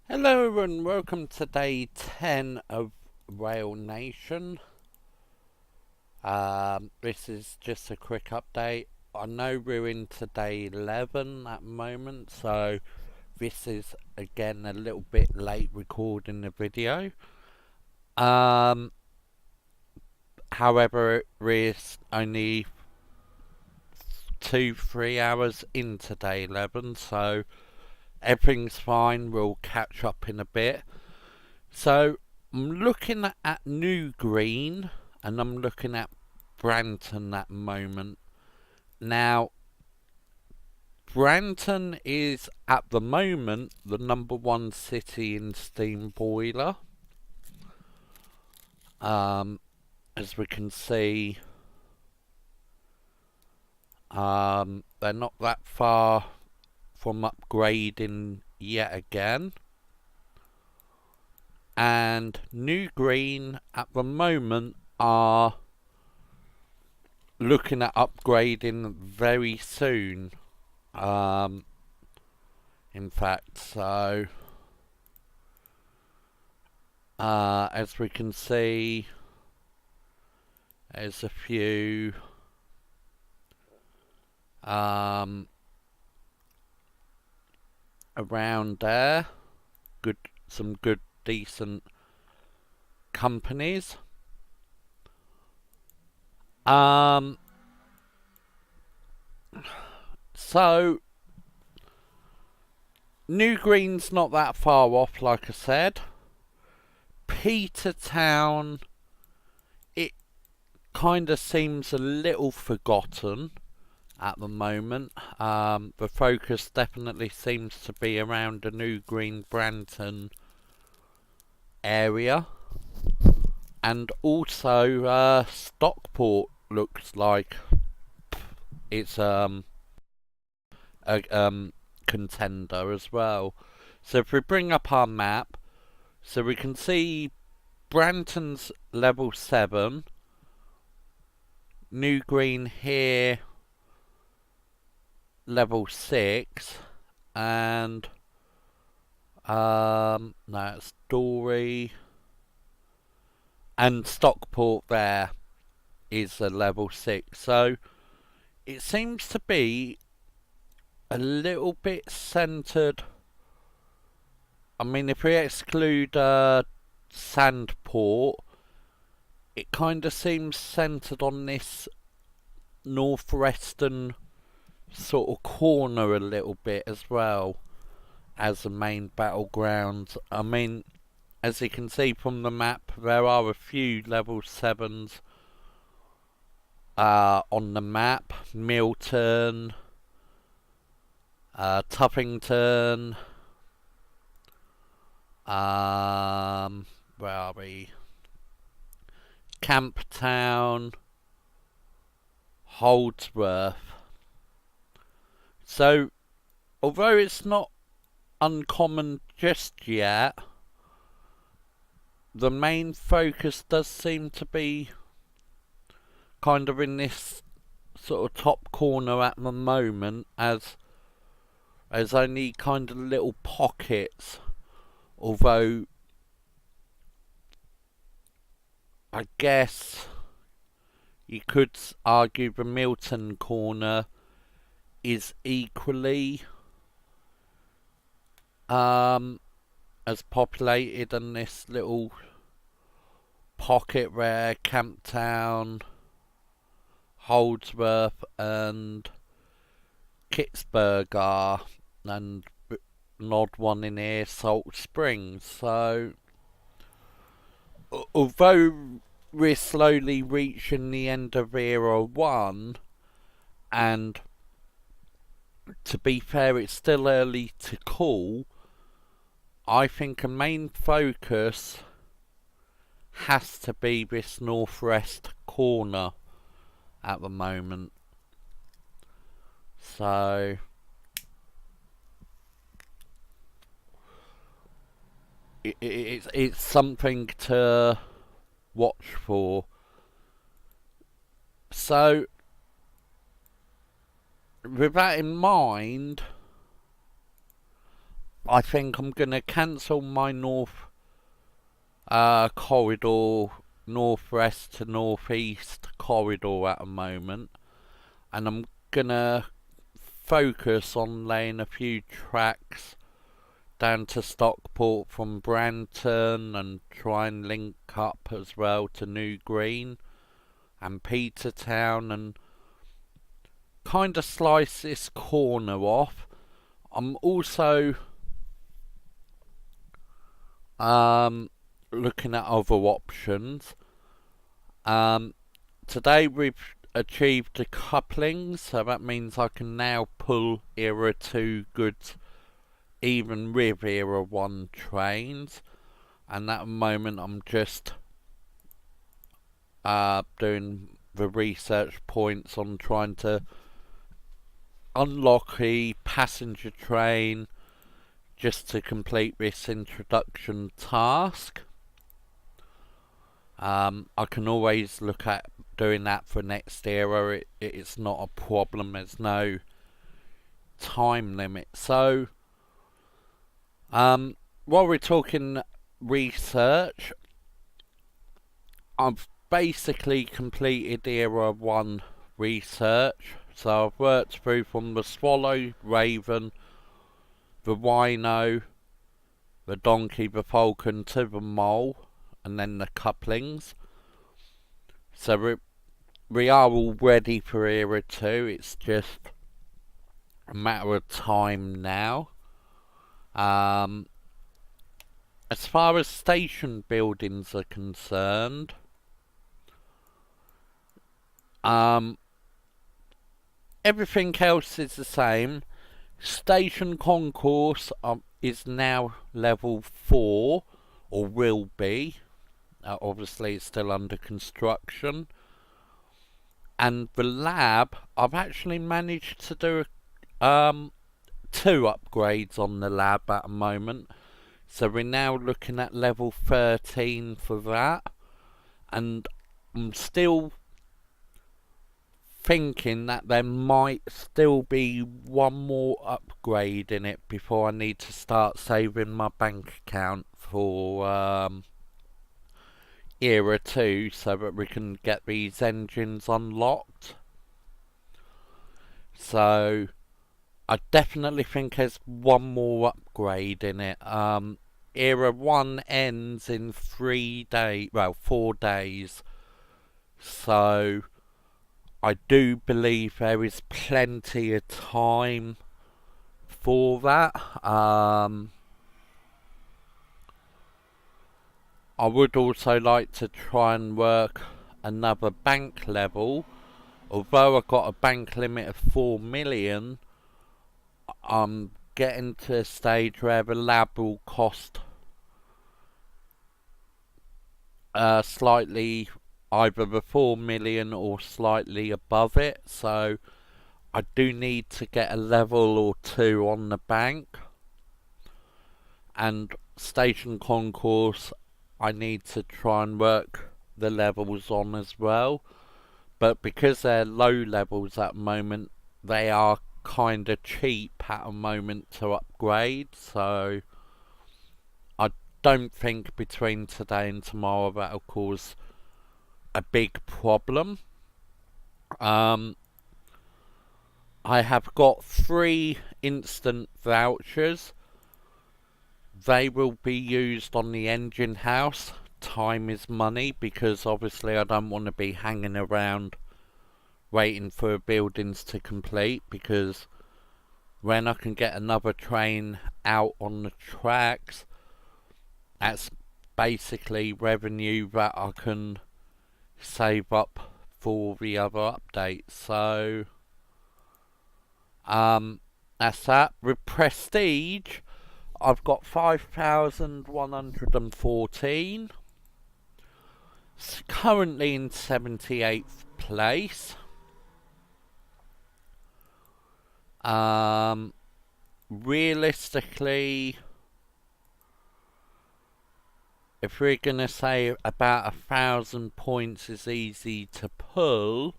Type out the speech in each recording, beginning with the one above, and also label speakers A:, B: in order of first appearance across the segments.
A: Hello and welcome to day 10 of Rail Nation. This is just a quick update. I know we're into day 11 at the moment, so this is again a little bit late recording the video. Um, However, we're only 2-3 hours into day 11, so everything's fine. We'll catch up in a bit. So I'm looking at New Green and I'm looking at Branton at the moment. Now, Branton is at the moment the #1 city in steam boiler. As we can see, they're not that far from upgrading yet again. And New Green at the moment are looking at upgrading very soon. In fact, so as we can see, there's a few around there. Some good, decent companies. So New Green's not that far off, like I said. Petertown, it kind of seems a little forgotten at the moment. The focus definitely seems to be around the New Green Branton area. And also Stockport looks like it's a contender as well. So if we bring up our map, so we can see Branton's level 7, New Green here level 6, and that's Dorey, and Stockport there is a level 6. So it seems to be a little bit centered. I mean, if we exclude Sandport, it kind of seems centered on this northwestern sort of corner a little bit as well as the main battleground. I mean, as you can see from the map, there are a few level 7s on the map. Milton, Tuffington, where are we? Camptown, Holdsworth. So, although it's not uncommon just yet, the main focus does seem to be kind of in this sort of top corner at the moment, as only kind of little pockets, although I guess you could argue the Milton corner is equally as populated in this little pocket where Camptown, Holdsworth and Kittsburg are, and an odd one in here, Salt Springs. So although we're slowly reaching the end of Era 1, and to be fair, it's still early to call, I think a main focus has to be this northwest corner at the moment. So it's something to watch for. So with that in mind, I think I'm gonna cancel my north corridor, northwest to northeast corridor at the moment, and I'm gonna focus on laying a few tracks down to Stockport from Branton and try and link up as well to New Green and Petertown and kind of slice this corner off. I'm also looking at other options. Today we've achieved a coupling, so that means I can now pull Era 2 goods even with Era 1 trains, and at the moment I'm just doing the research points on trying to unlock a passenger train just to complete this introduction task. I can always look at doing that for next era. It's not a problem. There's no time limit. So, while we're talking research, I've basically completed Era 1 research. So I've worked through from the Swallow, Raven, the Rhino, the Donkey, the Falcon to the Mole, and then the couplings. So we are all ready for Era 2. It's just a matter of time now. As far as station buildings are concerned, everything else is the same. Station concourse is now level 4, or will be. Obviously it's still under construction. And the lab, I've actually managed to do 2 upgrades on the lab at the moment. So we're now looking at level 13 for that. And I'm still thinking that there might still be one more upgrade in it before I need to start saving my bank account for Era 2 so that we can get these engines unlocked. So I definitely think there's one more upgrade in it. Era 1 ends in 4 days. So I do believe there is plenty of time for that. I would also like to try and work another bank level. Although I've got a bank limit of 4 million, I'm getting to a stage where the lab will cost slightly either the 4 million or slightly above it, so I do need to get a level or 2 on the bank. And station concourse, I need to try and work the levels on as well, but because they're low levels at the moment, they are kind of cheap at the moment to upgrade, so I don't think between today and tomorrow that'll cause a big problem. I have got 3 instant vouchers. They will be used on the engine house. Time is money, because obviously I don't want to be hanging around waiting for buildings to complete, because when I can get another train out on the tracks, that's basically revenue that I can save up for the other updates. So that's that. With Prestige, I've got 5,114. It's currently in 78th place. Realistically, if we're gonna say about 1,000 points is easy to pull,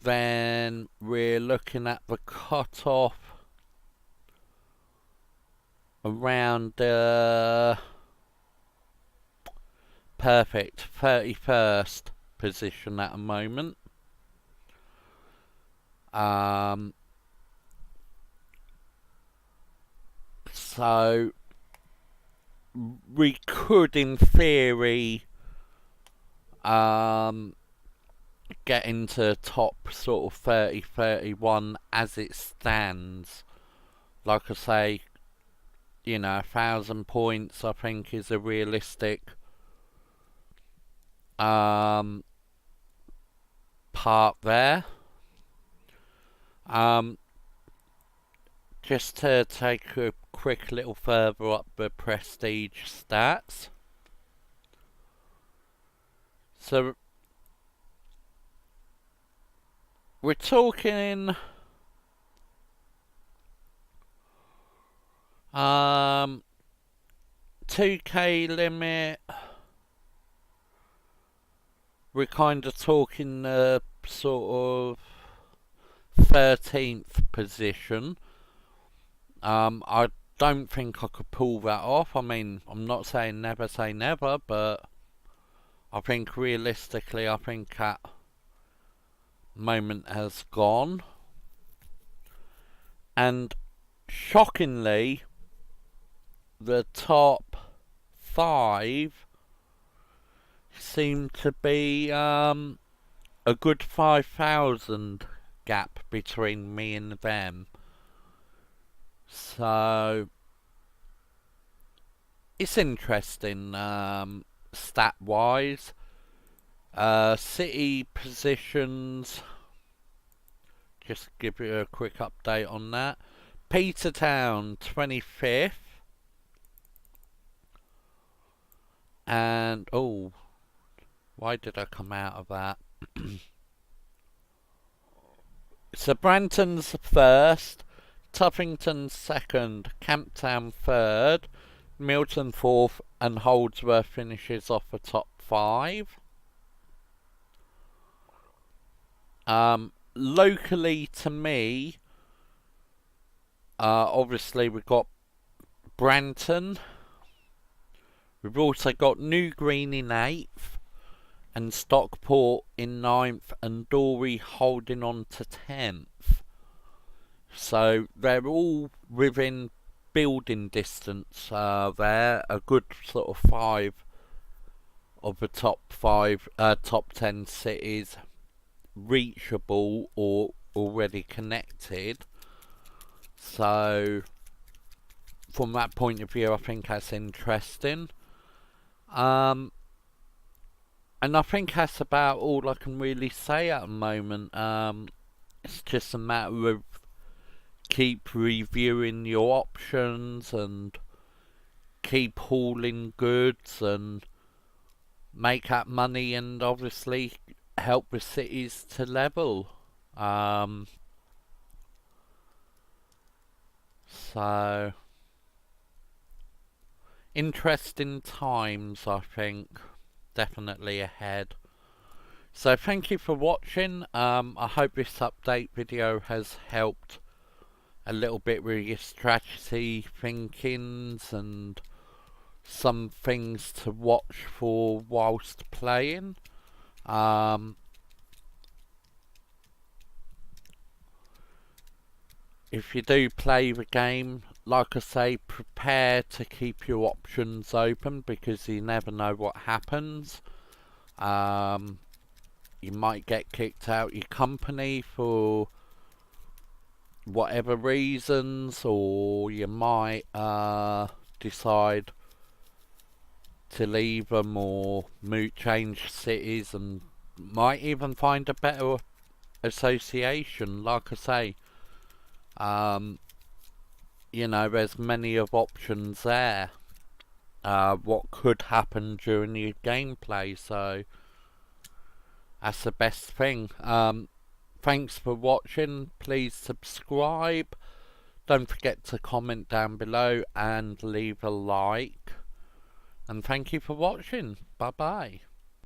A: then we're looking at the cutoff around perfect 31st position at the moment. So we could, in theory, get into top sort of 30, 31 as it stands. Like I say, you know, 1,000 points I think is a realistic part there. Just to take a quick little further up the prestige stats. So we're talking 2k limit. We're kind of talking sort of 13th position. I don't think I could pull that off. I mean, I'm not saying never say never, but I think realistically, I think that moment has gone. And shockingly, the top 5 seem to be a good 5,000 gap between me and them. So it's interesting stat wise. City positions, just give you a quick update on that. Petertown 25th, and oh, why did I come out of that? So Branton's 1st, Tuffington 2nd, Camptown 3rd, Milton 4th, and Holdsworth finishes off the top 5. Locally to me, obviously we've got Branton. We've also got New Green in 8th, and Stockport in 9th, and Dorey holding on to 10th. So they're all within building distance there. A good sort of 5 of the top 10 cities reachable or already connected. So from that point of view, I think that's interesting. And I think that's about all I can really say at the moment. It's just a matter of keep reviewing your options and keep hauling goods and make that money, and obviously help the cities to level. So interesting times, I think, definitely ahead. So thank you for watching. I hope this update video has helped a little bit with your strategy thinkings and some things to watch for whilst playing. If you do play the game, like I say, prepare to keep your options open, because you never know what happens. You might get kicked out your company for whatever reasons, or you might decide to leave them or change cities, and might even find a better association. Like I say, you know, there's many of options there. What could happen during your gameplay, so that's the best thing. Thanks for watching. Please subscribe. Don't forget to comment down below and leave a like. And thank you for watching. Bye bye.